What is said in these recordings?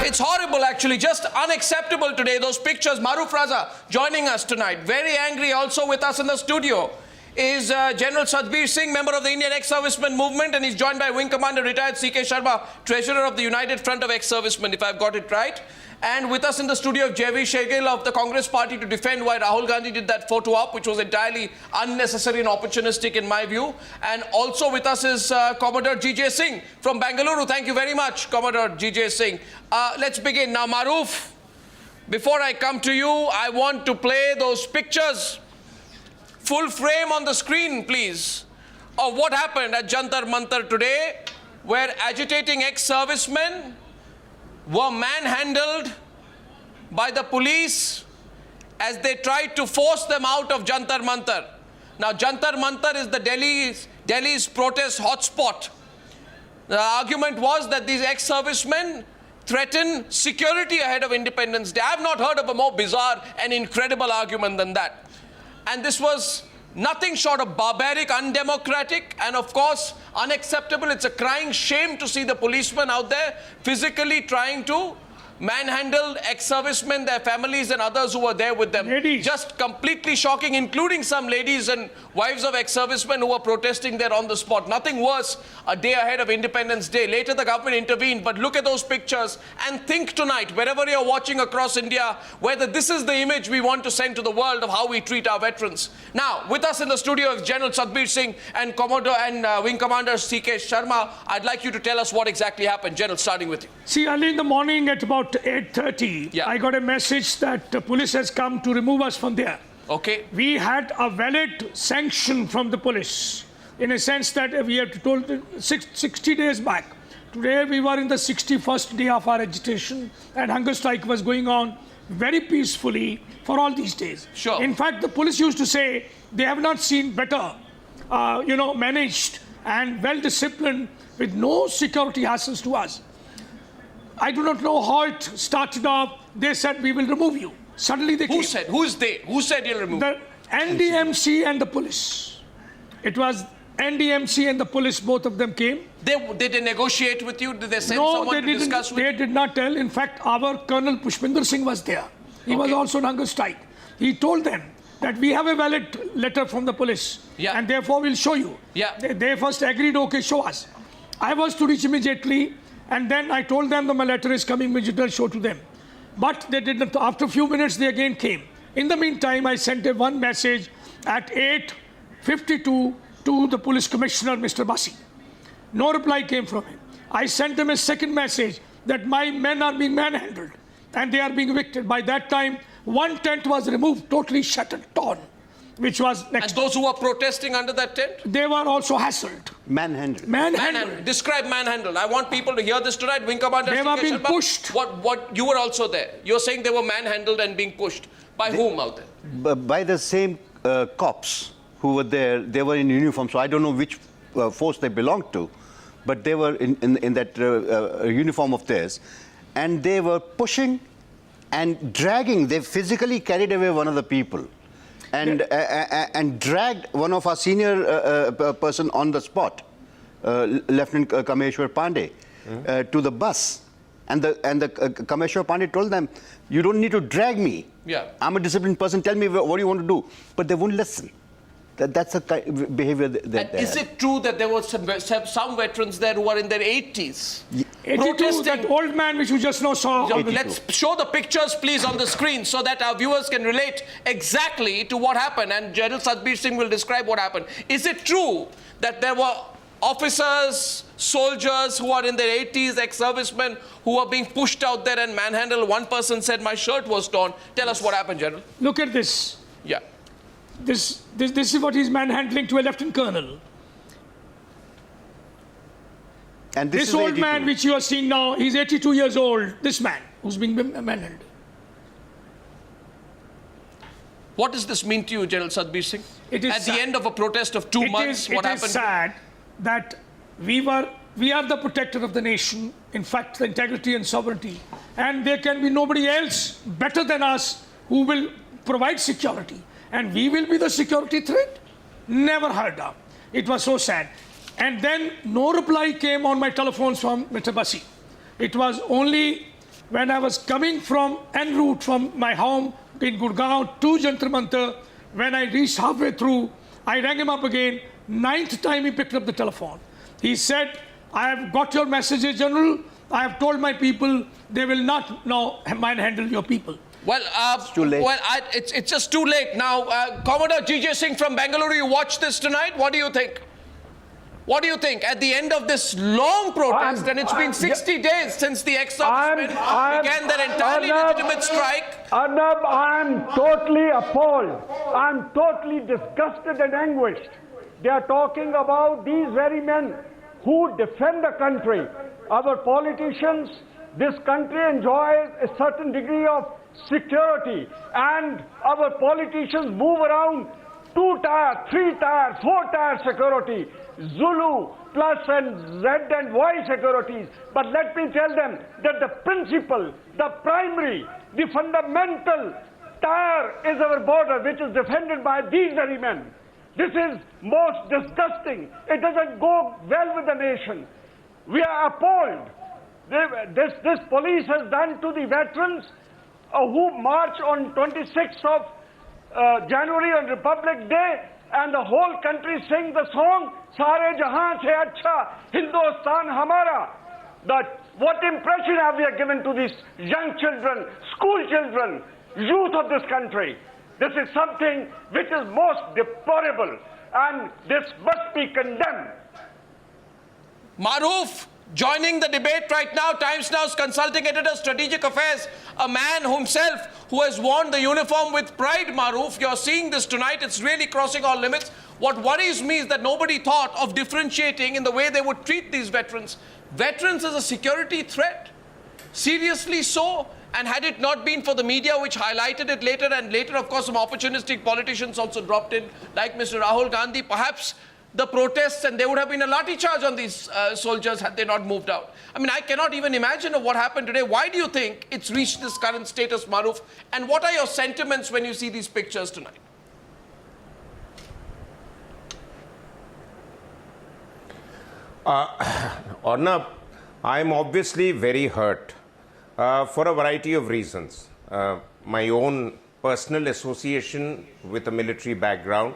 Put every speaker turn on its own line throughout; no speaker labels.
It's horrible, actually, just unacceptable today. Those pictures. Maroof Raza joining us tonight. Very angry. Also with us in the studio is General Satbir Singh, member of the Indian Ex-Servicemen Movement, and he's joined by Wing Commander retired K Sharma, treasurer of the United Front of Ex Servicemen, if I've got it right. And with us in the studio, Jaiveer Shergill of the Congress Party to defend why Rahul Gandhi did that photo op, which was entirely unnecessary and opportunistic in my view. And also with us is Commodore J Singh from Bengaluru. Thank you very much, Commodore J Singh. Let's begin. Now, Maroof, before I come to you, I want to play those pictures, full frame on the screen, please, of what happened at Jantar Mantar today, where agitating ex-servicemen were manhandled by the police as they tried to force them out of Jantar Mantar. Now, Jantar Mantar is the Delhi's protest hotspot. The argument was that these ex-servicemen threaten security ahead of Independence Day. I have not heard of a more bizarre and incredible argument than that. And this was nothing short of barbaric, undemocratic, and of course unacceptable. It's a crying shame to see the policemen out there physically trying to manhandle ex-servicemen, their families and others who were there with them.
Ladies.
Just completely shocking, including some ladies and wives of ex-servicemen who were protesting there on the spot. Nothing worse a day ahead of Independence Day. Later the government intervened, but look at those pictures and think tonight, wherever you're watching across India, whether this is the image we want to send to the world of how we treat our veterans. Now, with us in the studio is General Satbir Singh and Commodore and Wing Commander K Sharma. I'd like you to tell us what exactly happened. General, starting with you.
See, early in the morning at about 8:30, I got a message that the police has come to remove us from there.
Okay.
We had a valid sanction from the police, in a sense that we had told 60 days back. Today we were in the 61st day of our agitation, and hunger strike was going on very peacefully for all these days.
Sure.
In fact, the police used to say they have not seen better, managed and well-disciplined with no security hassles to us. I do not know how it started off. They said, we will remove you. Suddenly they came.
Who said? Who's they? Who said you'll remove?
The NDMC and the police. It was NDMC and the police, both of them came.
Did they negotiate with you? Did they send someone to discuss with you?
They did not tell. In fact, our Colonel Pushpinder Singh was there. He was also on hunger strike. He told them that we have a valid letter from the police, and therefore we'll show you. They first agreed, okay, show us. I was to reach immediately, and then I told them that my letter is coming, immediately I'll show to them. But they did not. After a few minutes, they again came. In the meantime, I sent one message at 8:52 to the police commissioner, Mr. Basi. No reply came from him. I sent him a second message that my men are being manhandled and they are being evicted. By that time, one tent was removed, totally shattered, torn, which was next.
And those who were protesting under that tent?
They were also hassled.
Manhandled.
Manhandled. Describe manhandled. I want people to hear this tonight. Wing Commander
They were being pushed.
What? You were also there. You're saying they were manhandled and being pushed. By whom out there?
By the same cops who were there. They were in uniform, so I don't know which force they belonged to, but they were in that uniform of theirs, and they were pushing and dragging. They physically carried away one of the people, and dragged one of our senior person on the spot, Lieutenant Kameshwar Pandey, to the bus. And the Kameshwar Pandey told them, you don't need to drag me. I'm a disciplined person. Tell me what you want to do. But they wouldn't listen. That's the behavior that
is it true that there were some veterans there who are in their 80s?
82, that old man which you just now saw.
Let's show the pictures, please, on the screen so that our viewers can relate exactly to what happened. And General Satbir Singh will describe what happened. Is it true that there were officers, soldiers who are in their 80s, ex-servicemen, who are being pushed out there and manhandled? One person said, my shirt was torn. Tell us what happened, General.
Look at this.
Yeah.
This is what he's manhandling to a lieutenant colonel.
And
this old man which you are seeing now, he's 82 years old. This man who's being manhandled.
What does this mean to you, General Satbir Singh?
It is
at the end of a protest of 2 months, what happened?
It is sad that we are the protector of the nation, in fact, the integrity and sovereignty. And there can be nobody else better than us who will provide security. And we will be the security threat? Never heard of. It was so sad. And then no reply came on my telephones from Mr. Basi. It was only When I was coming from en route from my home in Gurgaon to Jantar Mantar, when I reached halfway through, I rang him up again. 9th time he picked up the telephone. He said, I have got your messages, General. I have told my people they will not now manhandle your people.
Well,
it's too late.
Well, it's just too late. Now, Commodore J Singh from Bengaluru, you watched this tonight. What do you think? What do you think? At the end of this long protest, and it's been 60 days since the ex-servicemen began their entirely legitimate strike.
Arnab, I'm totally appalled. I'm totally disgusted and anguished. They are talking about these very men who defend the country. Our politicians, this country enjoys a certain degree of security, and our politicians move around 2-tier, 3-tier, 4-tier security, Zulu plus and Z and Y securities. But let me tell them that the principal, the primary, the fundamental tier is our border, which is defended by these very men. This is most disgusting. It doesn't go well with the nation. We are appalled. This police has done to the veterans who march on 26th of January on Republic Day, and the whole country sing the song, Sare Jahan Se Acha, Hindustan Hamara. What impression have we given to these young children, school children, youth of this country? This is something which is most deplorable, and this must be condemned.
Maroof, joining the debate right now, Times Now's consulting editor, Strategic Affairs, a man himself who has worn the uniform with pride. Maroof, you're seeing this tonight. It's really crossing all limits. What worries me is that nobody thought of differentiating in the way they would treat these veterans. Veterans as a security threat. Seriously so. And had it not been for the media, which highlighted it later, and later, of course, some opportunistic politicians also dropped in, like Mr. Rahul Gandhi, perhaps the protests, and there would have been a lathi charge on these soldiers had they not moved out. I mean, I cannot even imagine of what happened today. Why do you think it's reached this current status, Maroof? And what are your sentiments when you see these pictures tonight?
Arnab, I'm obviously very hurt for a variety of reasons. My own personal association with a military background,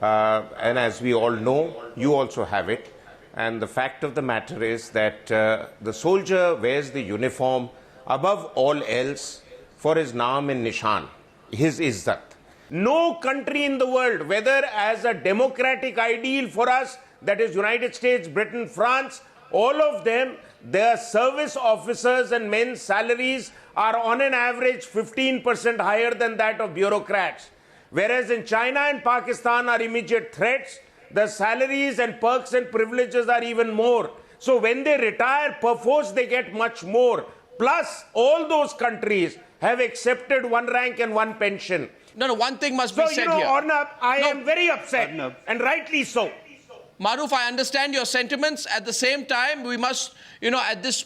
and as we all know, you also have it. And the fact of the matter is that the soldier wears the uniform above all else for his naam and nishan, his izzat. No country in the world, whether as a democratic ideal for us, that is United States, Britain, France, all of them, their service officers and men's salaries are on an average 15% higher than that of bureaucrats. Whereas in China and Pakistan, our immediate threats, the salaries and perks and privileges are even more. So when they retire, perforce they get much more. Plus, all those countries have accepted one rank and one pension.
No, one thing must be said here.
Arnab, I am very upset, and rightly so.
Maroof, I understand your sentiments. At the same time, we must, at this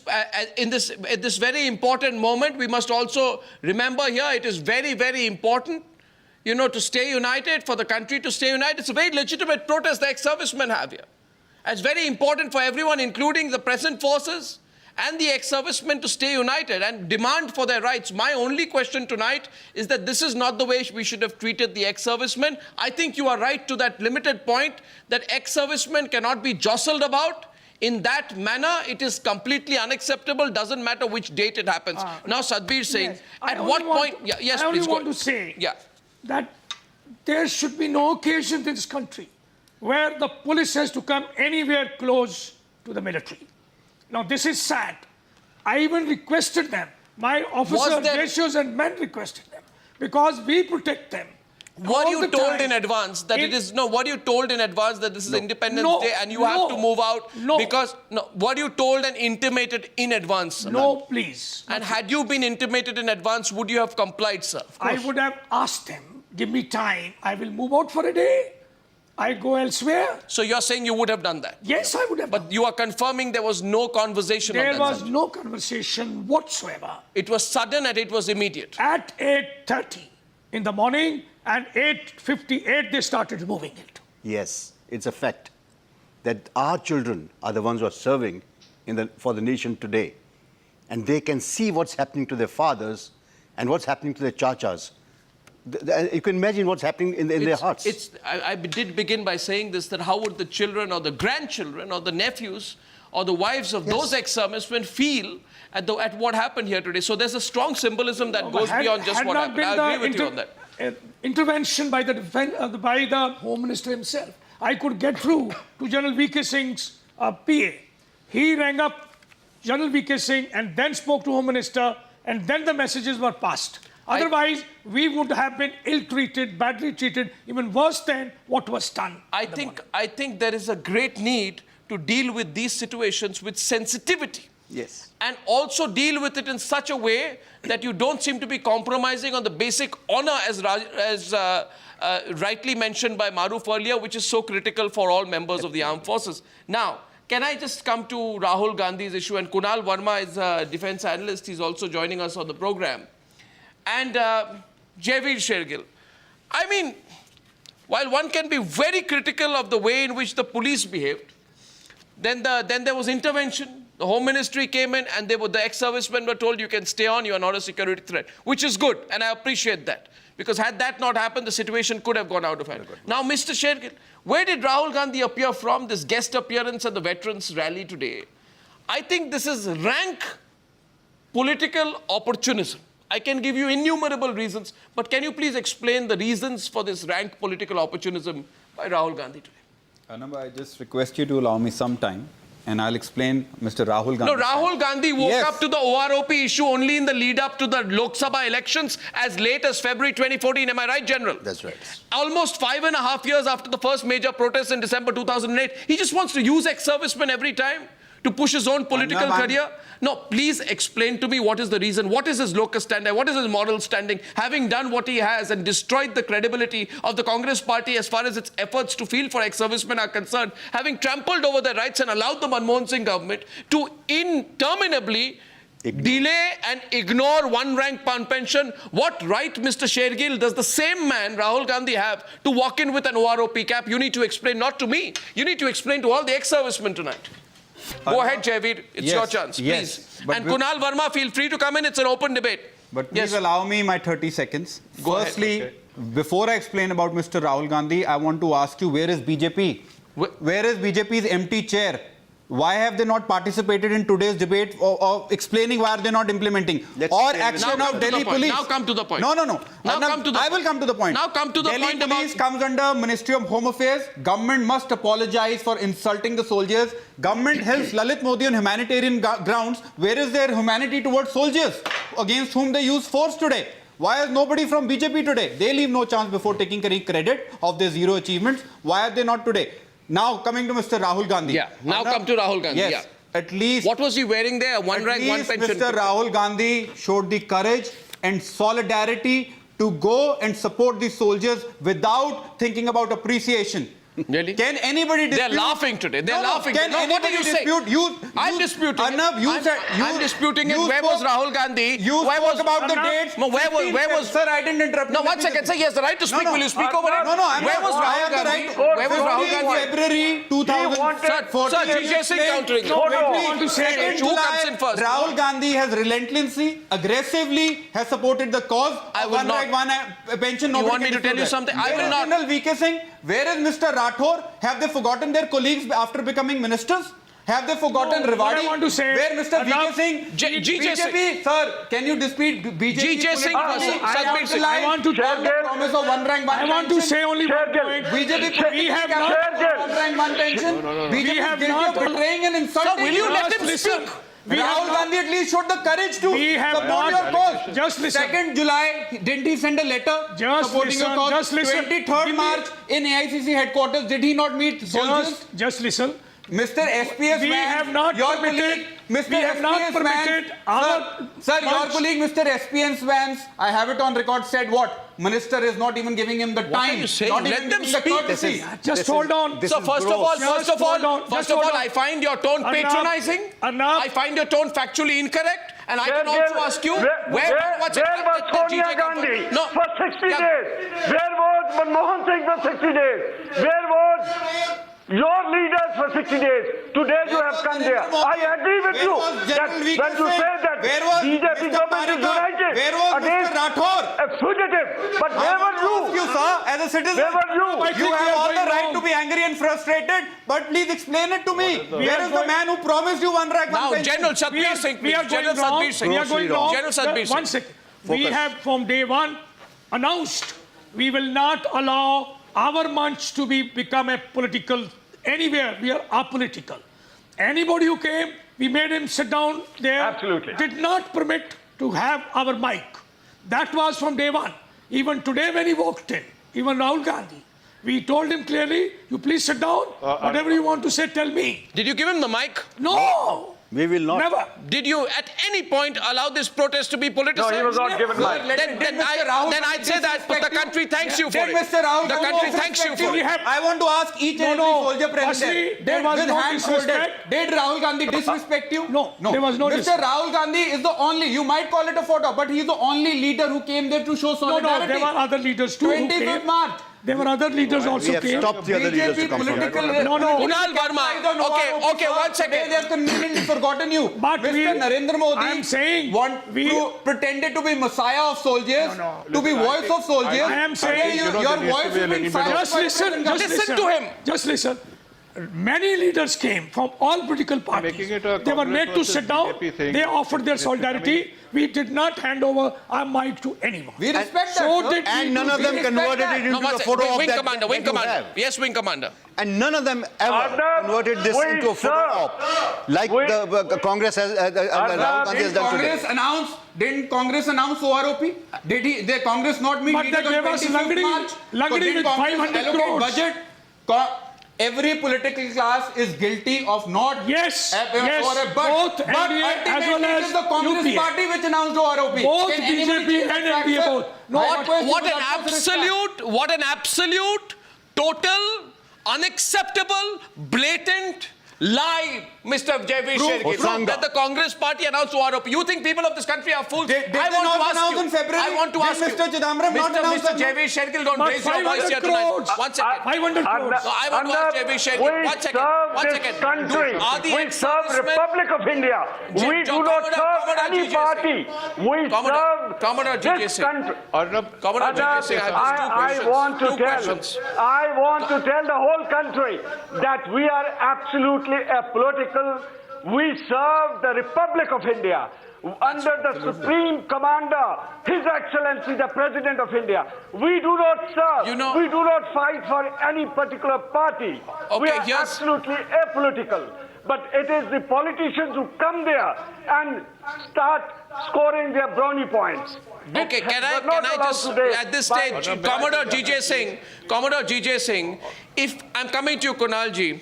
very important moment, we must also remember here it is very, very important, to stay united, for the country to stay united. It's a very legitimate protest the ex-servicemen have here. It's very important for everyone, including the present forces and the ex-servicemen, to stay united and demand for their rights. My only question tonight is that this is not the way we should have treated the ex-servicemen. I think you are right to that limited point that ex-servicemen cannot be jostled about. In that manner, it is completely unacceptable. Doesn't matter which date it happens. Now, Satbir Singh,
yes,
at what point...
I only want to say that there should be no occasion in this country where the police has to come anywhere close to the military. Now, this is sad. I even requested them. My officer, ratios and men requested them because we protect them.
Were you told in advance that were you told in advance that this is Independence Day and you have to move out? Were you told and intimated in advance?
No, please.
And had you been intimated in advance, would you have complied, sir?
I would have asked them, give me time. I will move out for a day. I go elsewhere.
So you're saying you would have done that?
Yes, I would have.
But you are confirming there was no conversation on that?
There was no conversation whatsoever.
It was sudden and it was immediate?
At 8:30 in the morning and 8:58 they started removing it.
Yes, it's a fact that our children are the ones who are serving for the nation today. and they can see what's happening to their fathers and what's happening to their chachas. You can imagine what's happening in their hearts.
I did begin by saying this, that how would the children or the grandchildren or the nephews or the wives of those ex-servicemen feel at what happened here today? So there's a strong symbolism that goes beyond just what happened. I agree with you on that.
Intervention by the Home Minister himself, I could get through to General V.K. Singh's PA. He rang up General V.K. Singh and then spoke to Home Minister, and then the messages were passed. Otherwise, we would have been ill-treated, badly treated, even worse than what was done.
I think there is a great need to deal with these situations with sensitivity.
Yes.
And also deal with it in such a way that you don't seem to be compromising on the basic honor, as rightly mentioned by Maroof earlier, which is so critical for all members of the armed forces. Now, can I just come to Rahul Gandhi's issue? And Kunal Verma is a defense analyst. He's also joining us on the program. And Jaiveer Shergill. I mean, while one can be very critical of the way in which the police behaved, then there was intervention. The Home Ministry came in and the ex-servicemen were told, you can stay on, you are not a security threat, which is good, and I appreciate that. Because had that not happened, the situation could have gone out of hand. Now, Mr. Shergill, where did Rahul Gandhi appear from, this guest appearance at the Veterans Rally today? I think this is rank political opportunism. I can give you innumerable reasons, but can you please explain the reasons for this rank political opportunism by Rahul Gandhi today?
Arnab, I just request you to allow me some time, and I'll explain Mr. Rahul Gandhi.
No, Rahul Gandhi woke up to the OROP issue only in the lead up to the Lok Sabha elections as late as February 2014. Am I right, General?
That's right.
Almost 5.5 years after the first major protest in December 2008, he just wants to use ex-servicemen every time to push his own political career. No, please explain to me what is the reason. What is his locus standi? What is his moral standing? Having done what he has and destroyed the credibility of the Congress party as far as its efforts to field for ex-servicemen are concerned, having trampled over their rights and allowed the Manmohan Singh government to interminably delay and ignore one-rank pension, what right, Mr. Shergill, does the same man, Rahul Gandhi, have to walk in with an OROP cap? You need to explain, not to me. You need to explain to all the ex-servicemen tonight. Go ahead, Jaiveer. It's your chance, please. And Kunal Verma, feel free to come in. It's an open debate.
But please allow me my 30 seconds. Firstly, before I explain about Mr. Rahul Gandhi, I want to ask you, where is BJP? Where is BJP's empty chair? Why have they not participated in today's debate or explaining why are they not implementing? Or action of Delhi police?
Now come to the point.
No.
I
will come to the point.
Now come to the point.
Delhi police comes under Ministry of Home Affairs. Government must apologize for insulting the soldiers. Government helps Lalit Modi on humanitarian grounds. Where is their humanity towards soldiers against whom they use force today? Why is nobody from BJP today? They leave no chance before taking any credit of their zero achievements. Why are they not today? Now coming to Mr. Rahul Gandhi.
Yeah. Now come to Rahul Gandhi.
Yes.
Yeah.
At least.
What was he wearing there? One rank, one pension.
Mr. Rahul Gandhi showed the courage and solidarity to go and support the soldiers without thinking about appreciation.
Really?
Can anybody dispute?
They're laughing today. They're laughing.
Can
what are you saying? I'm disputing
Arnab,
I'm disputing it. Where was Rahul Gandhi?
Where was about the dates?
No, where was?
Sir, I didn't interrupt.
No, 1 second. Sir, he has the right to speak. Will you speak over it?
No.
Where was Rahul Gandhi? Where was Rahul Gandhi?
February 2014.
Sir, J Singh countering.
Who comes in first? Rahul Gandhi has relentlessly, aggressively has supported the cause.
I will not.
One pension.
You want me to tell you something? I will not.
General V.K. Singh, where is Mr. Rathore? Have they forgotten their colleagues after becoming ministers? Have they forgotten Rewadi?
What I want to say,
where Mr. V.K. Singh, BJP, sir, can you dispute BJP?
J Singh, Satbir Singh.
I want to
promise of one rank, one
I want to say only one point.
BJP,
we have not
one rank, one pension. BJP
have
is
not
betraying and insulting.
Sir, will you let him speak?
Rahul Gandhi at least showed the courage to support your cause.
Just listen.
2nd July, didn't he send a letter supporting your cause?
Just listen.
23rd March in AICC headquarters, did he not meet soldiers?
Just listen.
Mr. SPS
we
man,
have not
your
permitted,
colleague, Mr.
we have
SPS
not permitted
man, sir, your colleague, Mr. SPS Vance, I have it on record, said what? Minister is not even giving him the time.
What are you saying?
Not
Let them speak.
Just hold on.
So first of all, I find your tone patronizing. I find your tone factually incorrect. And I can also ask you, where was
Sonia Gandhi for 60 days? Where was Manmohan Singh for 60 days? Where was Your leaders for 60 days. Today you have come there. I agree with you that when you say that BJP government is united against a fugitive, but where were you?
Sir, as a citizen,
where were you?
You have all the right to be angry and frustrated, but please explain it to me. Where is the man who promised you one rank, one
Now,
pension?
General Satbir Singh,
we are
please. General
going wrong.
Satbir Singh.
We are going wrong.
General Satbir Singh.
One second. We have from day one announced we will not allow our munch to become a political anywhere. We are apolitical. Anybody who came, we made him sit down there.
Absolutely.
Did not permit to have our mic. That was from day one. Even today when he walked in, even Rahul Gandhi, we told him clearly, you please sit down. Whatever you want to say, tell me.
Did you give him the mic?
No.
We will not.
Never.
Did you at any point allow this protest to be politicized?
No, he was not given mic.
Then I'd say that, but the country thanks you for it.
Mr. Rahul
The country thanks you for it.
I want to ask each and every soldier present
Firstly,
there.
there was
with
no
hands folded,
disrespect.
did Rahul Gandhi disrespect you?
No, there was no
Mr.
disrespect.
Rahul Gandhi is the only, you might call it a photo, but he's the only leader who came there to show solidarity.
No, there were other leaders too who
25th
came.
March.
There were other leaders
We
also
have
came.
stopped the other leaders to come forward.
Kunal Verma. Okay, 1 second.
Today they have conveniently forgotten you.
But
Mr. Narendra Modi
I'm saying
pretended to be messiah of soldiers, to be voice of soldiers.
I am saying
your voice has been silenced.
Listen to him.
Just listen. Many leaders came from all political parties. They were made to sit down. They offered their solidarity. We did not hand over our mic to anyone.
We respect
So
that.
did
And
we
none
do
of them
this.
converted it into a photo of
Wing
that.
Commander, Wing
that you
Commander.
have.
Yes, Wing Commander.
And none of them ever
Arnab,
converted this
we
into a photo
serve.
op, like the Congress has, Rahul Gandhi has done today.
Didn't Congress announce OROP? Did the Congress not meet
But
leaders
they
on
gave us
25th March?
Langadi with 500 crores.
Budget? Every political class is guilty of not
Yes,
but
both NDA
ultimately
as well
it
as
is the Congress
UPA.
party which announced OROP.
Both
Can anybody
BJP
change
and
that
NDA
factor?
both. No,
What an absolute, total, unacceptable, blatant lie, Mr. Jaiveer Shergill, that the Congress party announced OROP. You think people of this country are fools?
Did they not announce in February?
I want to
Did
ask you.
Mr. Chidambaram not announce
Mr. Jaiveer Shergill, don't
But
raise your voice
500
here tonight.
crores.
1 second.
500 crores.
No, I want to ask Jaiveer Shergill. 1 second. 1 second.
Country.
Are the
We serve
ex-servicemen-
Republic of India. We do not serve any party. We serve
Commodore J
this
Singh.
country.
Commodore J Singh,
I want to tell the whole country that we are absolutely apolitical. We serve the Republic of India under the Supreme Commander, His Excellency the President of India. We do not serve, we do not fight for any particular party. We are absolutely apolitical. But it is the politicians who come there and start scoring their brownie points.
Okay, can I just, at this stage, Commodore J Singh, if I'm coming to you, Kunalji,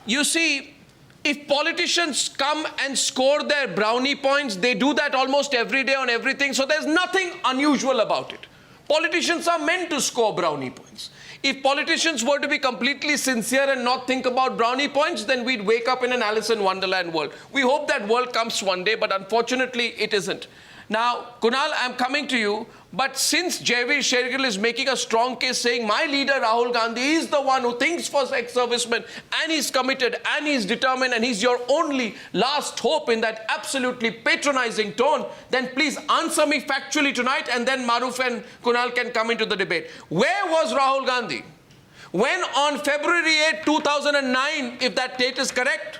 you see, if politicians come and score their brownie points, they do that almost every day on everything, so there's nothing unusual about it. Politicians are meant to score brownie points. If politicians were to be completely sincere and not think about brownie points, then we'd wake up in an Alice in Wonderland world. We hope that world comes one day, but unfortunately it isn't. Now, Kunal, I'm coming to you, but since Jaiveer Shergill is making a strong case saying my leader Rahul Gandhi is the one who thinks for ex-servicemen and he's committed and he's determined and he's your only last hope in that absolutely patronizing tone, then please answer me factually tonight and then Maroof and Kunal can come into the debate. Where was Rahul Gandhi when on February 8, 2009, if that date is correct,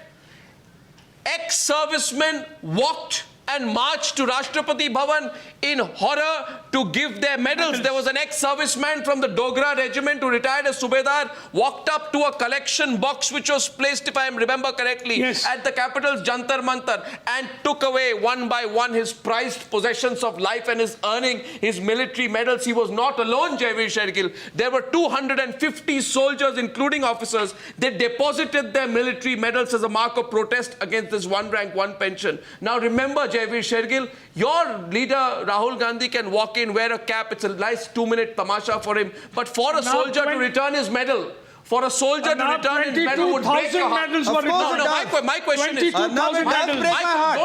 ex-servicemen walked and marched to Rashtrapati Bhavan in horror to give their medals. There was an ex-serviceman from the Dogra regiment who retired as Subedar, walked up to a collection box which was placed, if I remember correctly, at the capital's Jantar Mantar and took away one by one his prized possessions of life and his earning his military medals. He was not alone, Jaiveer Shergill. There were 250 soldiers, including officers. They deposited their military medals as a mark of protest against this one rank, one pension. Now remember, Jaiveer Shergill, your leader Rahul Gandhi can walk in, wear a cap, it's a nice 2-minute tamasha for him, but for a soldier to return his medal, for a soldier to return his medal would break your
22,000
heart.
medals
Of
were
course
returned.
it does.
My question is...
22,000
Arnab, it does
medals.
break my heart.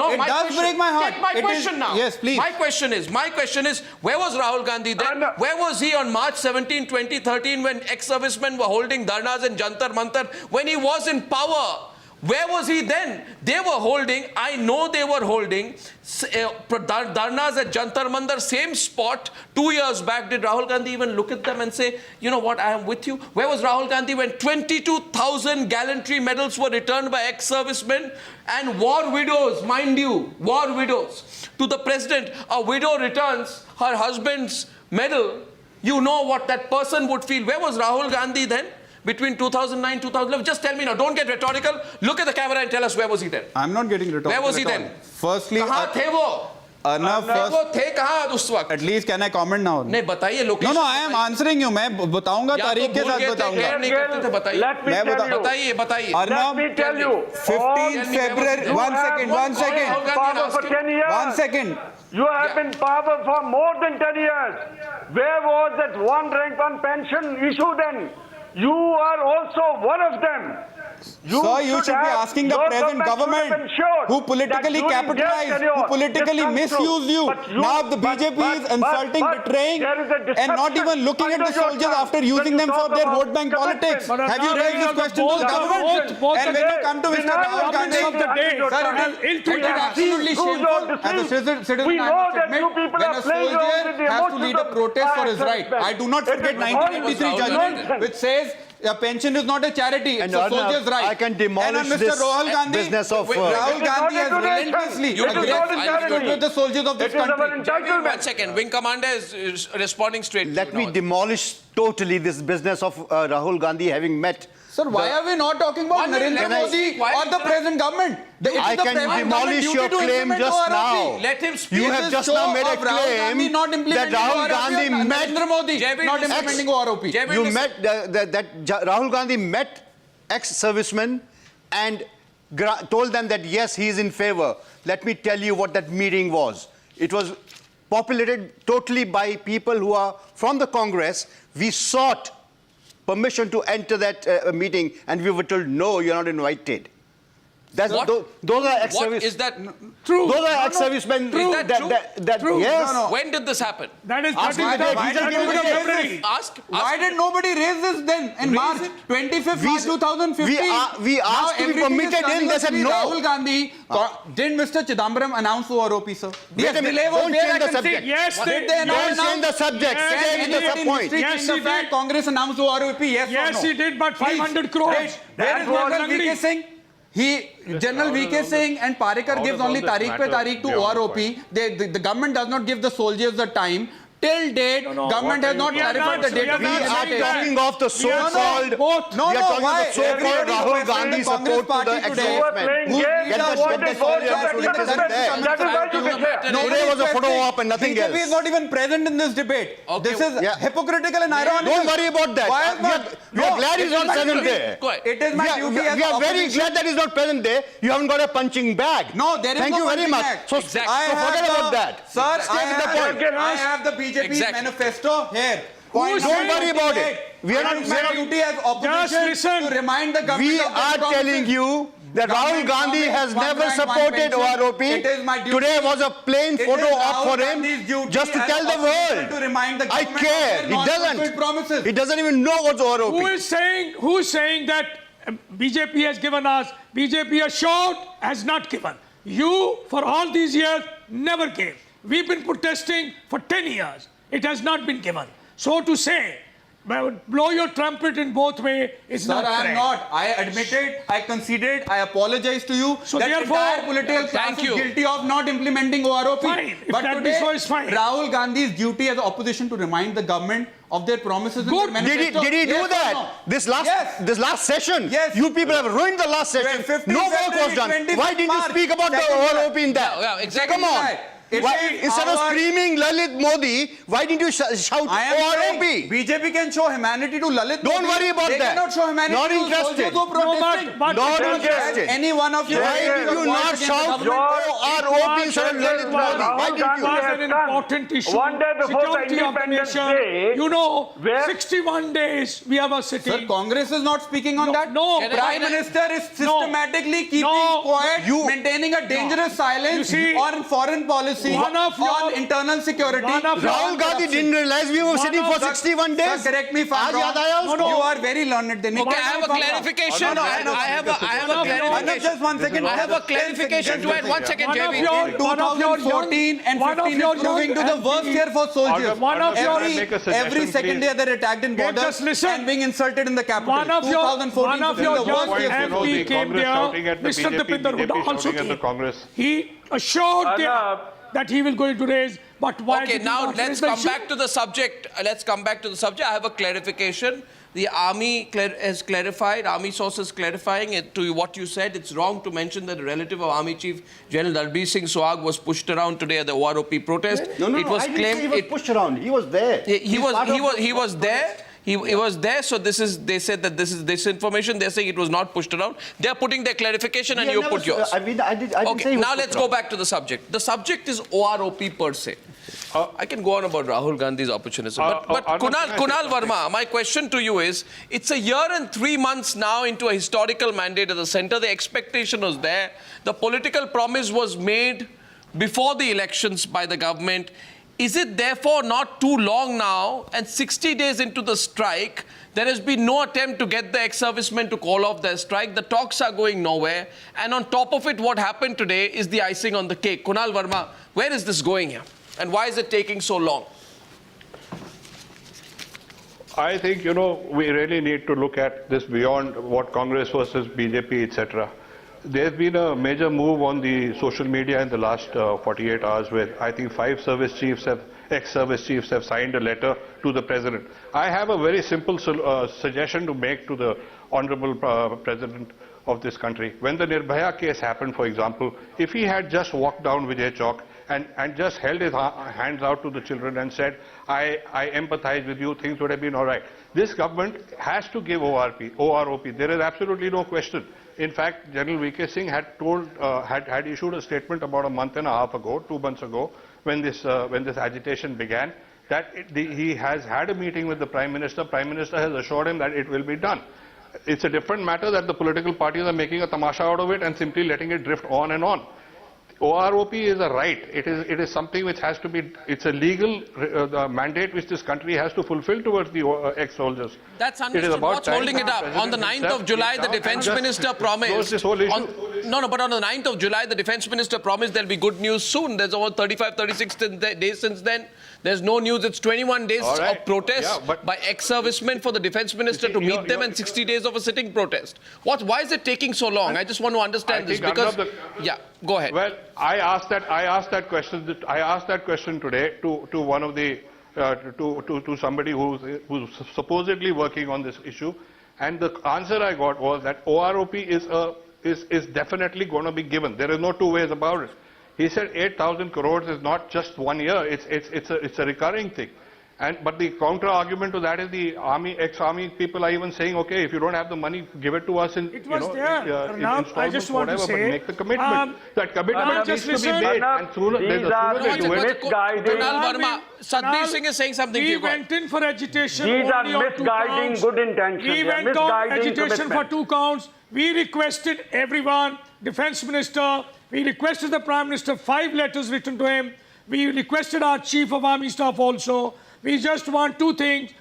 No.
It does break my heart.
Take my
It
question
is-
now.
Yes, please.
My question is, where was Rahul Gandhi then?
Arnab.
Where was he on March 17, 2013 when ex-servicemen were holding dharnas in Jantar Mantar when he was in power? Where was he then? They were holding, I know they were holding dharnas at Jantar Mantar, same spot 2 years back. Did Rahul Gandhi even look at them and say, you know what, I am with you? Where was Rahul Gandhi when 22,000 gallantry medals were returned by ex-servicemen and war widows, mind you, war widows? To the president, a widow returns her husband's medal, you know what that person would feel. Where was Rahul Gandhi then? Between 2009 2011, just tell me now, don't get rhetorical. Look at the camera and tell us where was he then?
I'm not getting rhetorical.
Where was he
at all.
then?
Firstly,
कहाँ थे वो?
Arnab,
वो
first,
थे कहाँ उस वक्त?
at least can I comment now?
नहीं बताइए
No,
location.
no, I am answering you. मैं बताऊंगा,
या
तारीख
तो
के
भूल
साथ
गए थे,
बताऊंगा.
care नहीं करते थे, बताइए.
Let me
मैं
tell you.
बताइए.
Arnab,
Let me tell you.
15th February,
You
one
have
second.
been power for 10 years.
1 second.
You have been power for more than 10 years. Where was that one rank, one pension issue then? You are also one of them.
Sir, you should be asking the present government who politically capitalized, who politically misused you. Now the BJP is insulting, betraying, and not even looking at the soldiers after using them for their vote bank politics. Have you raised this question to the government? And when you come to Mr. Rahul Gandhi, sir, it is absolutely shameful as a citizen
We
I
know
must
that
admit,
you people
when
are
a
playing around with
soldier
the
has to lead a
emotions of
protest for his
our
right. I do not forget
It is
1983
all
judgment
nonsense.
which says a pension is not a charity, it's
And
a
Arnab,
soldier's right.
I can demolish
and on Mr.
this
Rahul Gandhi,
business of,
Rahul
It is
Gandhi has
not a donation.
relentlessly
It is not a
aggressively
charity.
with the soldiers of this
It is our
country.
entitlement.
One second, Wing Commander is responding straight.
Let
to
me
Nawaz.
demolish totally this business of Rahul Gandhi having met.
Sir, why are we not talking about
One minute,
Narendra
can I-
Modi
why-
or the present government? It is
I
the
can
present
demolish
government
your
duty to
claim
implement
just
OROP.
now.
Let him speak.
You
This
have
is
just
show
now made a
of Rahul Gandhi not
claim that
implementing
Rahul
OROP
Gandhi
and
met.
Narendra Modi
Jaiveer,
not
listen.
implementing OROP.
Jaiveer,
You
listen.
met that Rahul Gandhi met ex-servicemen and told them that yes, he is in favor. Let me tell you what that meeting was. It was populated totally by people who are from the Congress. We sought permission to enter that meeting, and we were told, no, you're not invited. That's,
What?
those are
What
ex-service.
is that?
True.
Those are ex-servicemen.
Is that true?
True.
Yes.
No, no.
When did this happen?
That is
Ask him the date. He just gave me the date.
February.
Ask.
Why did nobody raise this then in March 25th, March 2015?
we asked to be permitted in, they said no.
Rahul Gandhi, didn't Mr. Chidambaram announce OROP, sir?
Wait a minute,
delay was
don't
there,
change
I
the
can see.
subject.
Yes,
Did
they-
they
Don't
announce?
change the subject.
Yes,
Stay
he
with
did.
the point.
Yes,
in the
he
fact
did.
Congress announced OROP, yes
Yes,
or no?
he did, but 500
Please.
crores.
Where is
That was
General VK
Rangdi.
Singh? General VK Singh and Parikar gives only Tariq pe Tariq to OROP. The government does not give the soldiers the time. Till date, government has not
We are
clarified
not-
the date.
we are
of
We
not
the
are
saying
date.
talking of the so-called.
Both.
No,
we are
no,
talking
why?
of the so-called
Everybody
Rahul
was
Gandhi
saying
support
Congress
to the
party today.
You are playing
ex-servicemen.
games.
Get
You
the
wanted votes
soldiers
of
to represent
ex-servicemen.
them.
That is why you declare.
Today was a photo op and nothing
BJP
else.
is not even present in this debate.
Okay.
This is
Yeah.
hypocritical and ironic.
Don't worry about that.
Why is not?
We are glad he's not present
duty.
there.
Go ahead.
It is my duty as
We are very
opposition.
glad that he's not present there. You haven't got a punching bag.
No, there is
Thank
no
you very
punching
much.
bag.
So,
Exactly.
so forget about that.
Sir,
Stay with the point.
I have the BJP's
Exactly.
manifesto here. Point
Don't
number
worry about it.
28.
We are not-
It is
we are
my
not-
duty as opposition
listen.
to remind the government
We
of their
are
promises.
telling you that Rahul
Government
Gandhi has
promised
never
1 rank, 1
supported
pension.
OROP.
It is my duty.
Today was a plain
It
photo
is
op for
Rahul
him
Gandhi's duty
just to
as
tell the
opposition
world.
to remind the
I
government
care.
of
He
their non-fulfilled
doesn't.
promises.
He doesn't even know what's OROP.
Who's saying that BJP has given us, BJP assured has not given. You, for all these years, never gave. We've been protesting for 10 years. It has not been given. So to say, blow your trumpet in both ways is
Sir,
not
I am
correct.
not. I admitted, I conceded, I apologize to you.
So
that
therefore-
entire political class
Thank
is
you.
guilty of not implementing OROP.
Fine. If
But
that
today,
is so, it's fine.
Rahul Gandhi's duty as opposition to remind the government of their promises in
Good.
the
Did he,
manifesto.
did he do
Yes or
that?
no?
This
Yes.
last session,
Yes.
you people have ruined the last session.
15
No work was
February,
done.
25
Why didn't you
March,
speak about the
second
OROP in that?
Yeah, exactly.
Come on. Instead of screaming Lalit Modi, why didn't you shout OROP?
BJP can show humanity to Lalit Modi.
Don't worry about
they
that.
They cannot show humanity
not
to
interested.
soldiers who protesting.
Not interested.
Any one of you.
Why did you not shout OROP instead of Lalit Modi? Why did you?
It was an important issue.
One day before the
Security of the
Independence
nation.
Day,
You know,
where-
61 days we have a sitting.
Sir, Congress is not speaking on that.
No.
Prime Minister is systematically keeping quiet, maintaining a dangerous silence on foreign policy, on internal security.
Rahul Gandhi didn't realize we were sitting for 61 days.
Sir, correct me if I'm wrong. You are very learned. Then
Okay, I have a clarification. I have a clarification.
Just 1 second.
I have a clarification to add. 1 second, Jaiveer.
2014 and 15 is proving to the worst year for soldiers. Every second day they're attacked in borders and being insulted in the capital.
One of your young MP came there, Mr. Dipinder Huda also came. He assured them that he will going to raise, but why
Okay, now let's come back to the subject. Let's come back to the subject. I have a clarification. The army has clarified, army sources clarifying it to what you said. It's wrong to mention that a relative of Army Chief General Satbir Singh Swag was pushed around today at the OROP protest.
No,
it was
I didn't
claimed
say he was pushed around. He was there.
He was there. He was there, so they said that this is disinformation. They're saying it was not pushed around. They're putting their clarification and you put yours.
I didn't say
Okay,
he was
now
pushed
let's
around.
go back to the subject. The subject is OROP per se. I can go on about Rahul Gandhi's opportunism. But Kunal Verma, my question to you is, it's a year and 3 months now into a historical mandate at the center. The expectation was there. The political promise was made before the elections by the government. Is it therefore not too long now, and 60 days into the strike, there has been no attempt to get the ex-servicemen to call off their strike? The talks are going nowhere. And on top of it, what happened today is the icing on the cake. Kunal Verma, where is this going here? And why is it taking so long?
I think, we really need to look at this beyond what Congress versus BJP, etc. There's been a major move on the social media in the last 48 hours where I think 5 ex-service chiefs have signed a letter to the President. I have a very simple suggestion to make to the Honorable President of this country. When the Nirbhaya case happened, for example, if he had just walked down Vijay Chowk and just held his hands out to the children and said, I empathize with you, things would have been all right. This government has to give OROP. There is absolutely no question. In fact, General V.K. Singh had issued a statement about a month and a half ago, 2 months ago, when this agitation began, that he has had a meeting with the Prime Minister. Prime Minister has assured him that it will be done. It's a different matter that the political parties are making a tamasha out of it and simply letting it drift on and on. OROP is a right. It is something which has to be, it's a legal mandate which this country has to fulfill towards the ex-soldiers.
That's understood. What's holding it up? On the 9th of July, the Defence Minister promised...
This whole issue.
But on the 9th of July, the Defence Minister promised there'll be good news soon. There's over 35, 36 days since then. There's no news. It's 21 days of protest by ex-servicemen for the Defence Minister to meet them and 60 days of a sitting protest. Why is it taking so long? I just want to understand this because... Yeah, go ahead.
Well, I asked that question today to one of the to somebody who's supposedly working on this issue, and the answer I got was that OROP is definitely going to be given. There is no two ways about it. He said 8,000 crores is not just 1 year; it's a recurring thing. But the counter argument to that is the ex-army people are even saying, okay, if you don't have the money, give it to us in
Arnab, I just want to say,
but make the commitment. That commitment needs to be made, and sooner they do it.
Kunal Verma, Satbir Singh is saying something to you.
We went in for agitation.
These are misguiding good intentions.
We went on agitation for 2 counts. We requested everyone, Defence Minister, we requested the Prime Minister, 5 letters written to him. We requested our Chief of Army Staff also. We just want 2 things.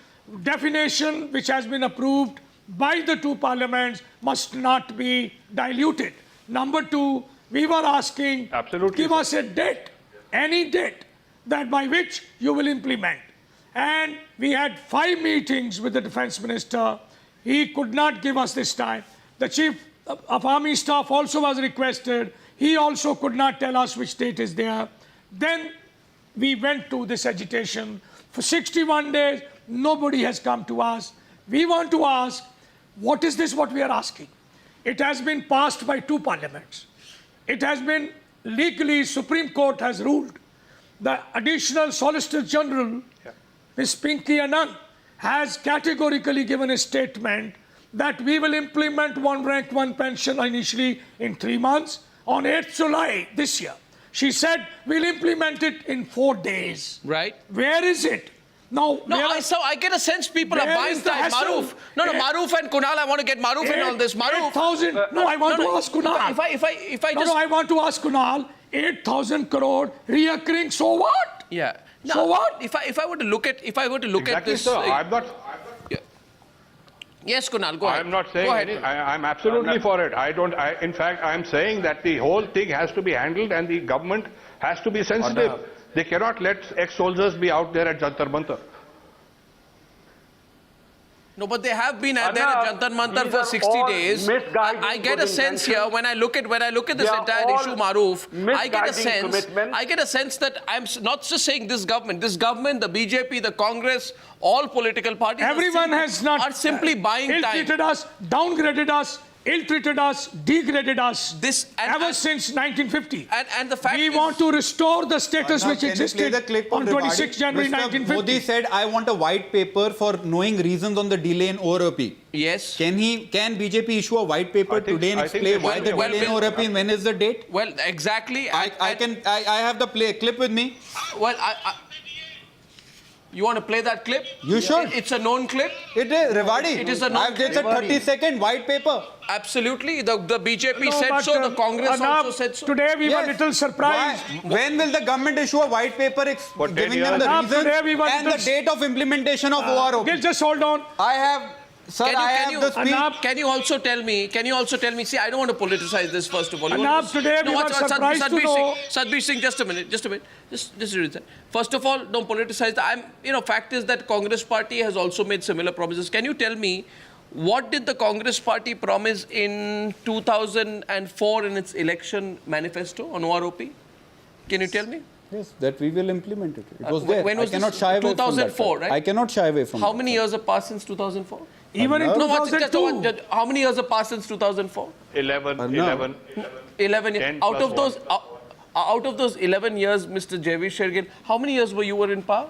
Definition, which has been approved by the 2 parliaments, must not be diluted. Number 2, we were asking, give us a date, any date, that by which you will implement. And we had 5 meetings with the Defence Minister. He could not give us this time. The Chief of Army Staff also was requested. He also could not tell us which date is there. Then we went to this agitation. For 61 days, nobody has come to us. We want to ask, what is this what we are asking? It has been passed by 2 parliaments. It has been legally, Supreme Court has ruled the additional Solicitor General, Ms. Pinky Anand, has categorically given a statement that we will implement one rank, one pension initially in 3 months on 8th July this year. She said we'll implement it in 4 days.
Right.
Where is it? Now,
so I get a sense people are buying time. Maroof. Maroof and Kunal, I want to get Maroof in on this. Maroof.
8,000. No, I want to ask Kunal. I want to ask Kunal. 8,000 crore reoccurring. So what?
Yeah.
So what?
If I were to look at
Exactly,
this,
sir. I'm not.
Yes, Kunal, go ahead.
I'm not saying anything. I'm absolutely for it. In fact, I'm saying that the whole thing has to be handled and the government has to be sensitive. They cannot let ex-soldiers be out there at Jantar Mantar.
No, but they have been there at Jantar Mantar for 60 days. I get a sense here when I look at this entire issue, Maroof. I get a sense that I'm not just saying this government, the BJP, the Congress, all political parties.
Everyone are
simply buying time.
Ill-treated us, downgraded us, ill-treated us, degraded us. Ever since 1950.
And the fact
we want to restore the status which existed on 26 January 1950.
Modi said, I want a white paper for knowing reasons on the delay in OROP.
Yes.
Can BJP issue a white paper today and explain why the delay in OROP and when is the date?
Well, exactly.
I have the clip with me.
Well, you want to play that clip?
You sure?
It's a known clip.
It is Rewadi.
It is a known clip.
It's a 30-second white paper.
Absolutely. The BJP said so. The Congress also said so.
Today we were a little surprised.
When will the government issue a white paper giving them the reasons and the date of implementation of OROP?
Just hold on.
Can you also tell me, see, I don't want to politicize this first of all.
Arnab, today we were surprised to know.
Satbir Singh, just a minute. Just read that. First of all, don't politicize that. Fact is that Congress party has also made similar promises. Can you tell me, what did the Congress party promise in 2004 in its election manifesto on OROP? Can you tell me?
Yes, that we will implement it. It was there.
When was
I cannot shy away
2004,
from that.
Right?
I cannot shy away from
How many years have passed since 2004?
Even in 2002.
How many years have passed since 2004?
11
years. Out of those 11 years, Mr. Jaiveer Shergill, how many years were you in power?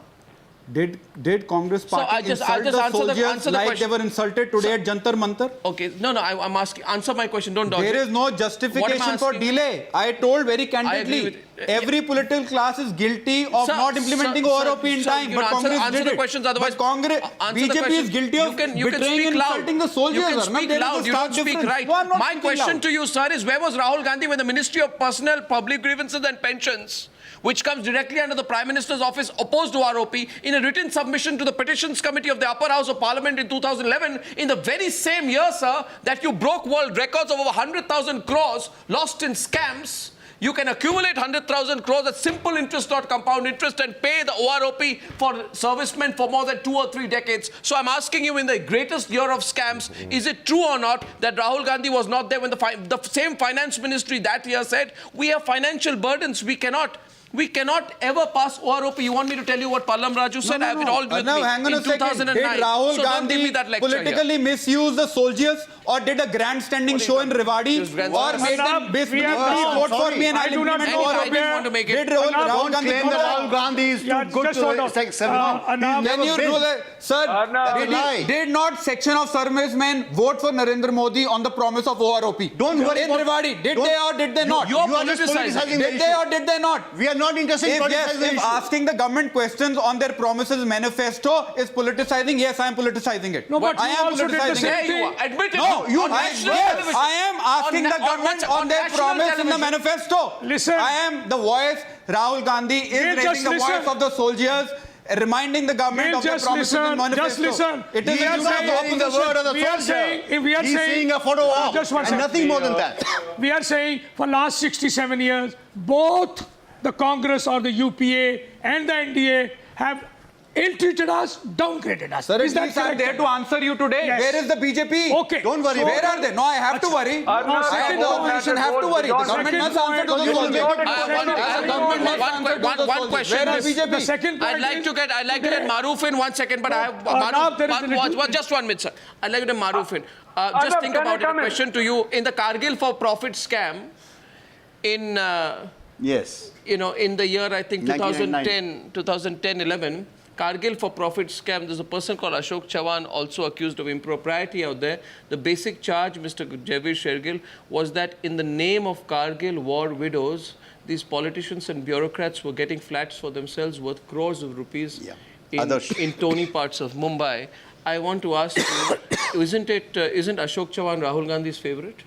Did Congress party insult the soldiers like they were insulted today at Jantar Mantar?
Okay, I'm asking, answer my question, don't dodge
There is no justification for delay. I told very candidly, every political class is guilty of not implementing OROP in time, but Congress did it. But BJP is guilty of betraying and insulting the soldiers.
You can speak loud, you don't speak right. My question to you, sir, is where was Rahul Gandhi when the Ministry of Personnel, Public Grievances and Pensions, which comes directly under the Prime Minister's office, opposed to OROP, in a written submission to the Petitions Committee of the Upper House of Parliament in 2011, in the very same year, sir, that you broke world records of over 100,000 crores lost in scams. You can accumulate 100,000 crores at simple interest, not compound interest, and pay the OROP for servicemen for more than 2 or 3 decades. So I'm asking you, in the greatest year of scams, is it true or not that Rahul Gandhi was not there when the same finance ministry that year said, we have financial burdens, we cannot ever pass OROP. You want me to tell you what Pallam Raju said? I have it all with me
hang on
in
a second.
2009.
Did Rahul
so
Gandhi politically misuse the soldiers, or did a grandstanding show in Rewadi, or made them basically vote for me and I'll implement OROP? Did Rahul Gandhi
claim that Rahul Gandhi is too good to
Can you do that? Sir, did not section of servicemen vote for Narendra Modi on the promise of OROP?
Don't worry
in Rewadi. Did they or did they not?
You are politicizing.
Did they or did they not?
We are not interested in politicizing the issue.
If asking the government questions on their promises manifesto is politicizing, yes, I am politicizing it.
No, but
I am
also
politicizing it.
Admit it.
No, I am asking the government on their promise in the manifesto.
Listen.
I am the voice. Rahul Gandhi is raising the voice of the soldiers, reminding the government of their promises in the manifesto.
Just listen.
It is
the word of the soldier.
He's
seeing a photo op and nothing more than that.
We are saying for last 67 years, both the Congress or the UPA and the NDA have ill-treated us, downgraded us.
Sir, is that correct? There to answer you today.
Yes.
Where is the BJP?
Okay.
Don't worry.
So where are they? No, I have to worry. I have the opposition have to worry. The government must answer to the soldiers.
One question.
Where is BJP?
The second point
I'd like to get Maroof in 1 second, but I have just 1 minute, sir. I'd like to get Maroof in. Just think about it. A question to you. In the Kargil for Profit scam, in
Yes.
You know, in the year, I think
1999.
2010-11, Kargil for profit scam, there's a person called Ashok Chavan also accused of impropriety out there. The basic charge, Mr. Jaiveer Shergill, was that in the name of Kargil war widows, these politicians and bureaucrats were getting flats for themselves worth crores of rupees in Tony parts of Mumbai. I want to ask you, isn't Ashok Chavan Rahul Gandhi's favorite?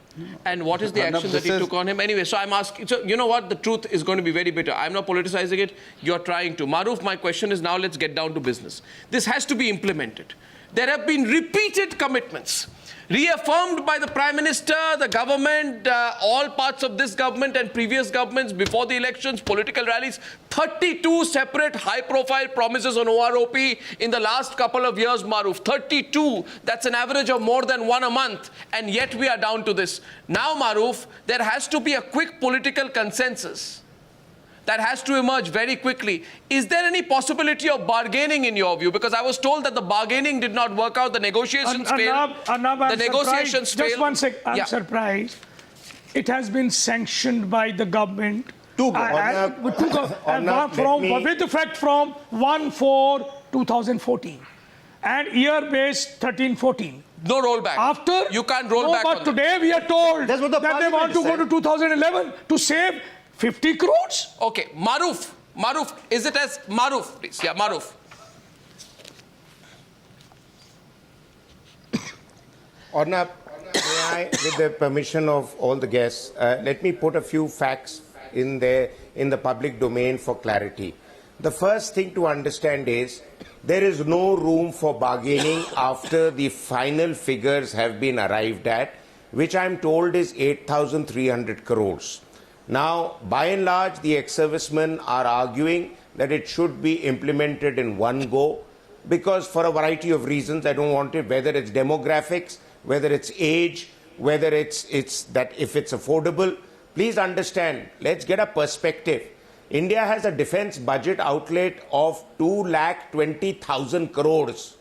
And what is the action that he took on him? Anyway, so I'm asking, so you know what? The truth is going to be very bitter. I'm not politicizing it. You're trying to. Maroof, my question is now let's get down to business. This has to be implemented. There have been repeated commitments, reaffirmed by the Prime Minister, the government, all parts of this government and previous governments before the elections, political rallies, 32 separate high-profile promises on OROP in the last couple of years, Maroof. 32. That's an average of more than one a month. And yet we are down to this. Now, Maroof, there has to be a quick political consensus that has to emerge very quickly. Is there any possibility of bargaining in your view? Because I was told that the bargaining did not work out, the negotiations failed.
Arnab,
the negotiations failed.
Just one sec, I'm surprised. It has been sanctioned by the government with effect from 1/4/2014 and year-based 13-14.
No rollback.
After
you can't roll back.
But today we are told that they want to go to 2011 to save 50 crores?
Okay, Maroof, is it as Maroof, please? Yeah, Maroof.
Arnab, may I, with the permission of all the guests, let me put a few facts in the public domain for clarity. The first thing to understand is there is no room for bargaining after the final figures have been arrived at, which I'm told is 8,300 crores. Now, by and large, the ex-servicemen are arguing that it should be implemented in one go because for a variety of reasons, I don't want it, whether it's demographics, whether it's age, whether it's that if it's affordable. Please understand, let's get a perspective. India has a defense budget outlet of 2,20,000 crores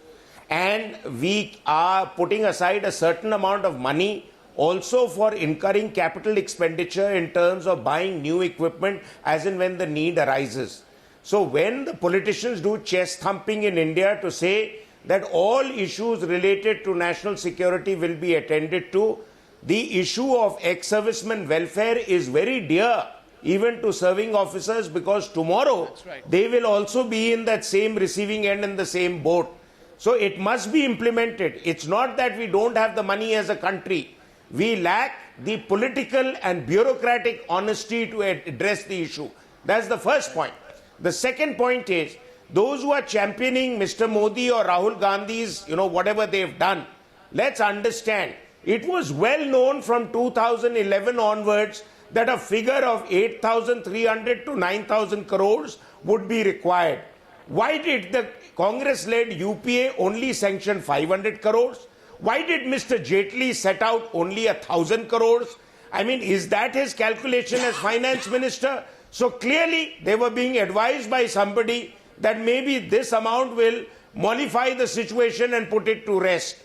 and we are putting aside a certain amount of money also for incurring capital expenditure in terms of buying new equipment as and when the need arises. So when the politicians do chest thumping in India to say that all issues related to national security will be attended to, the issue of ex-servicemen welfare is very dear even to serving officers because tomorrow they will also be in that same receiving end in the same boat. So it must be implemented. It's not that we don't have the money as a country. We lack the political and bureaucratic honesty to address the issue. That's the first point. The second point is, those who are championing Mr. Modi or Rahul Gandhi's, whatever they've done, let's understand, it was well known from 2011 onwards that a figure of 8,300 to 9,000 crores would be required. Why did the Congress-led UPA only sanction 500 crores? Why did Mr. Jaitley set out only 1,000 crores? I mean, is that his calculation as finance minister? So clearly they were being advised by somebody that maybe this amount will mollify the situation and put it to rest.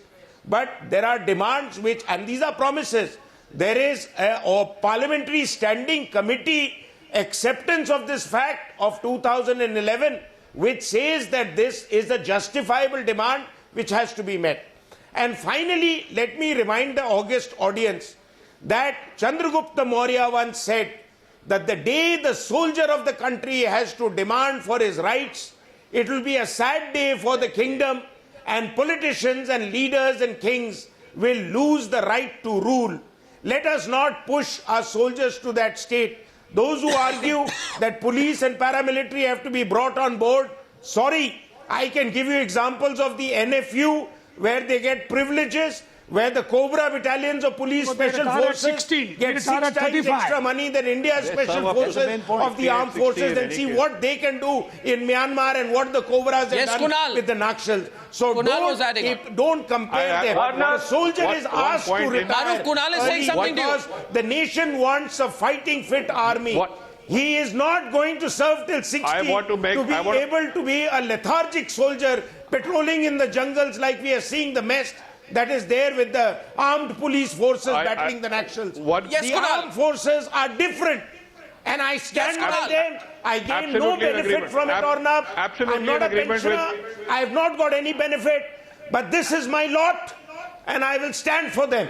But there are demands which, and these are promises. There is a parliamentary standing committee acceptance of this fact of 2011, which says that this is a justifiable demand which has to be met. And finally, let me remind the august audience that Chandragupta Maurya once said that the day the soldier of the country has to demand for his rights, it will be a sad day for the kingdom and politicians and leaders and kings will lose the right to rule. Let us not push our soldiers to that state. Those who argue that police and paramilitary have to be brought on board, sorry, I can give you examples of the NFU where they get privileges, where the Cobra battalions of police special forces get 6 times extra money than India's special forces of the armed forces, and see what they can do in Myanmar and what the Cobras have done with the Nakshals. So don't compare them. The soldier is asked to retire early because the nation wants a fighting fit army. He is not going to serve till 60 able to be a lethargic soldier patrolling in the jungles like we are seeing the mess that is there with the armed police forces battling the Nakshals. The armed forces are different.
And I stand
Yes,
by them. I gain no
Absolutely in
benefit
agreement.
from it, Arnab.
Absolutely
I'm not
in
a
agreement
pensioner. I have not got any benefit. But this is my lot, and I will stand for them.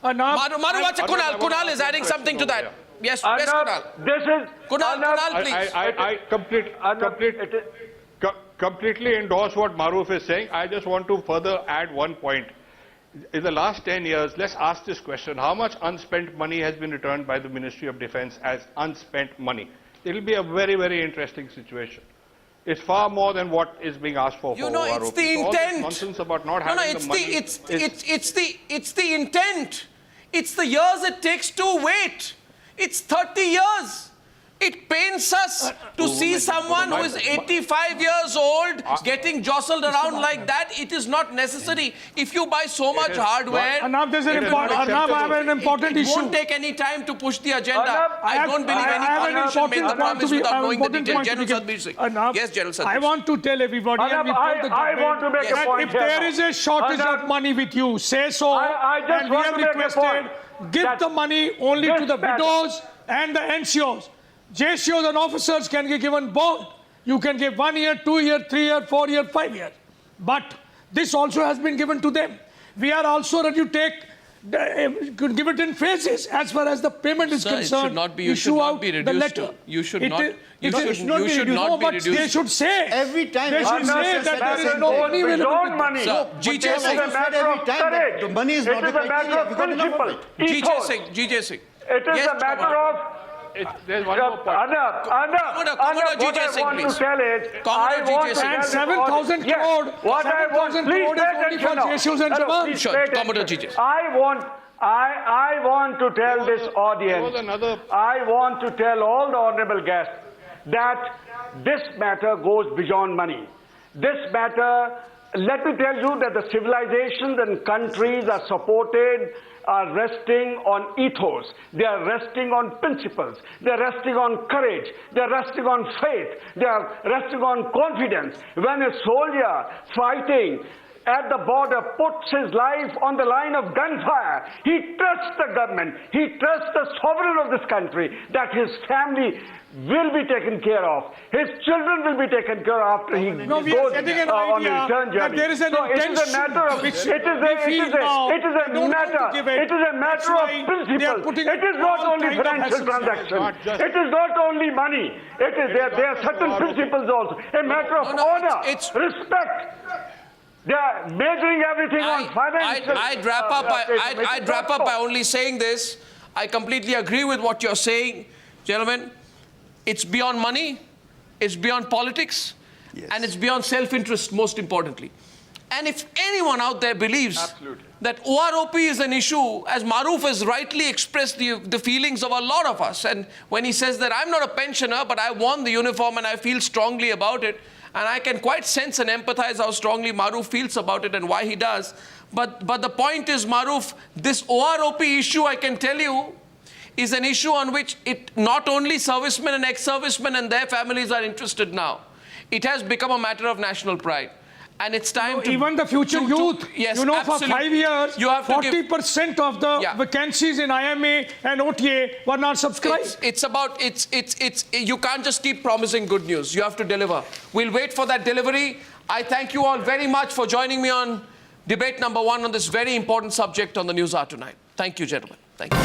Kunal is adding something to that. Yes, yes, Kunal.
This is
Kunal, please.
I completely endorse what Maroof is saying. I just want to further add one point. In the last 10 years, let's ask this question. How much unspent money has been returned by the Ministry of Defense as unspent money? It will be a very, very interesting situation. It's far more than what is being asked for.
You know, it's the intent.
All this nonsense about not having the money.
It's the intent. It's the years it takes to wait. It's 30 years. It pains us to see someone who is 85 years old getting jostled around like that. It is not necessary. If you buy so much hardware,
Arnab, I have an important
it
issue.
won't take any time to push the agenda.
Arnab,
I don't believe any politician made the promise without knowing the details. General Satbir Singh. Yes, General Satbir
I
Singh.
want to tell everybody,
Arnab,
and we told the
I want to make
Yes.
a point
if
here
there
now.
is a shortage
Arnab,
of money with you, say so.
I just
and we
want
have
to make a
requested,
point
give
that
the money only to
this
the
matter-
widows and the NCOs. JCOs and officers can be given bond. You can give 1 year, 2 year, 3 year, 4 year, 5 year. But this also has been given to them. We are also ready to take, give it in phases as far as the payment is
Sir, it
concerned.
should not be- you should
Issue
not
out
be
the
reduced
letter.
to- you should
It
not-
is-
you
it is-
should not
No,
be
but
reduced.
they should say.
Every time
They should
Arnab
say
says
that
that
there is
is
no
no
money available.
beyond money.
Sir, G J
It is
Singh.
a matter
every
of
time that
courage.
the money is not
It is
the
a matter
criteria.
of
We got enough of
principle.
GJ
ethos.
Singh, GJ Singh.
It is
Yes,
a matter
Commodore.
of
There's one more point.
Arnab,
Commodore,
what
GJ
I
Singh,
want
please.
to tell is,
Commodore,
I
GJ
want to
Singh.
tell
And
this
7,000
audience-
crore,
Yes, what I want,
7,000
please
crore is
pay
only for
attention now.
JSUs and
Hello,
Jawans.
please
Sure,
pay attention.
Commodore GJ.
I want to tell this audience, I want to tell all the honorable guests that this matter goes beyond money. This matter, let me tell you that the civilizations and countries are supported, are resting on ethos. They are resting on principles. They are resting on courage. They are resting on faith. They are resting on confidence. When a soldier fighting at the border puts his life on the line of gunfire, he trusts the government, he trusts the sovereign of this country that his family will be taken care of. His children will be taken care of after he
No, we are
goes
getting an
on
idea
a return
that
journey.
there is an
So it is a
intention
matter of
which
it is
we feel now
it is a
they don't want to
matter
give it.
it is a
That's
matter
why
of
they are
principle.
putting
It is not
all
only
kind of
financial
assets.
transaction.
Just-
It is not only money. It is there are certain principles also. A matter of honor,
it's-
respect. They are measuring everything on financial.
I'd wrap up
It is
by
not
only saying this. I completely agree with what you're saying, gentlemen. It's beyond money, it's beyond politics, and it's beyond self-interest, most importantly. And if anyone out there believes that OROP is an issue, as Maroof has rightly expressed the feelings of a lot of us, and when he says that I'm not a pensioner, but I worn the uniform and I feel strongly about it, and I can quite sense and empathize how strongly Maroof feels about it and why he does. But the point is, Maroof, this OROP issue, I can tell you, is an issue on which it not only servicemen and ex-servicemen and their families are interested now. It has become a matter of national pride. And it's time to...
Even the future youth,
yes,
you know,
absolutely.
for 5 years,
You have to give-
40% of the vacancies in IMA and OTA were not subscribed.
You can't just keep promising good news. You have to deliver. We'll wait for that delivery. I thank you all very much for joining me on debate number 1 on this very important subject on the Newshour tonight. Thank you, gentlemen. Thank you.